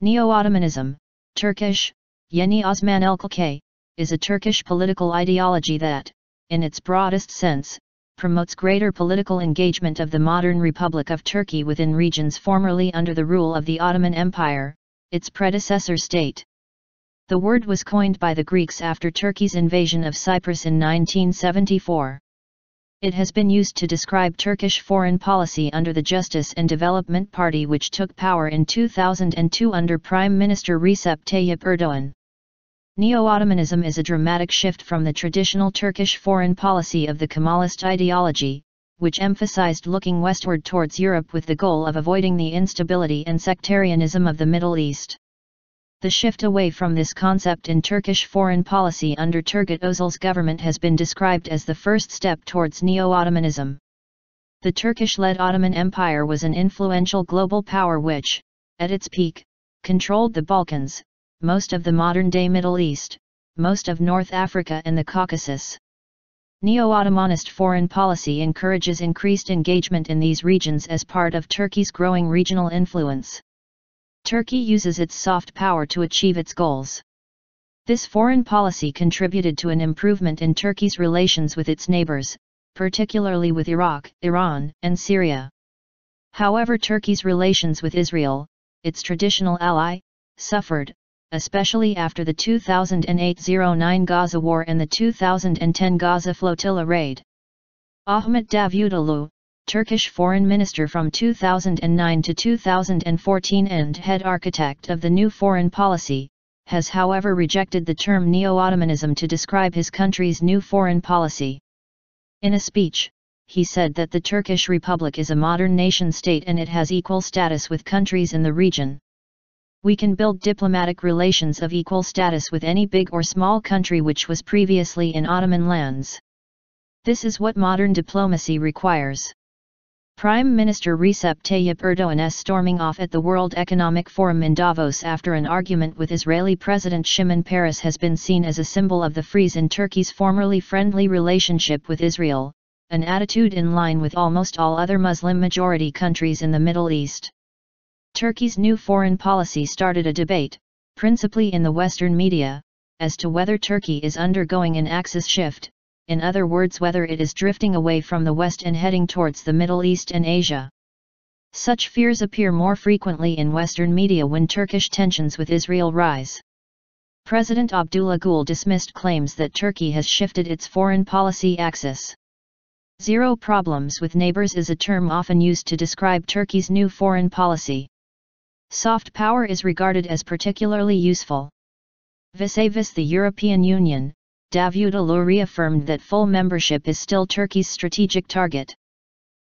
Neo-Ottomanism, Turkish, Yeni Osmanlıcılık, is a Turkish political ideology that, in its broadest sense, promotes greater political engagement of the modern Republic of Turkey within regions formerly under the rule of the Ottoman Empire, its predecessor state. The word was coined by the Greeks after Turkey's invasion of Cyprus in 1974. It has been used to describe Turkish foreign policy under the Justice and Development Party, which took power in 2002 under Prime Minister Recep Tayyip Erdoğan. Neo-Ottomanism is a dramatic shift from the traditional Turkish foreign policy of the Kemalist ideology, which emphasized looking westward towards Europe with the goal of avoiding the instability and sectarianism of the Middle East. The shift away from this concept in Turkish foreign policy under Turgut Özal's government has been described as the first step towards Neo-Ottomanism. The Turkish-led Ottoman Empire was an influential global power which, at its peak, controlled the Balkans, most of the modern-day Middle East, most of North Africa and the Caucasus. Neo-Ottomanist foreign policy encourages increased engagement in these regions as part of Turkey's growing regional influence. Turkey uses its soft power to achieve its goals. This foreign policy contributed to an improvement in Turkey's relations with its neighbors, particularly with Iraq, Iran, and Syria. However, Turkey's relations with Israel, its traditional ally, suffered, especially after the 2008-09 Gaza War and the 2010 Gaza flotilla raid. Ahmet Davutoglu, Turkish foreign minister from 2009 to 2014 and head architect of the new foreign policy, has however rejected the term Neo-Ottomanism to describe his country's new foreign policy. In a speech, he said that the Turkish Republic is a modern nation-state and it has equal status with countries in the region. We can build diplomatic relations of equal status with any big or small country which was previously in Ottoman lands. This is what modern diplomacy requires. Prime Minister Recep Tayyip Erdoğan's storming off at the World Economic Forum in Davos after an argument with Israeli President Shimon Peres has been seen as a symbol of the freeze in Turkey's formerly friendly relationship with Israel, an attitude in line with almost all other Muslim-majority countries in the Middle East. Turkey's new foreign policy started a debate, principally in the Western media, as to whether Turkey is undergoing an axis shift, in other words whether it is drifting away from the West and heading towards the Middle East and Asia. Such fears appear more frequently in Western media when Turkish tensions with Israel rise. President Abdullah Gül dismissed claims that Turkey has shifted its foreign policy axis. Zero problems with neighbors is a term often used to describe Turkey's new foreign policy. Soft power is regarded as particularly useful. Vis-à-vis the European Union, Davutoglu reaffirmed that full membership is still Turkey's strategic target.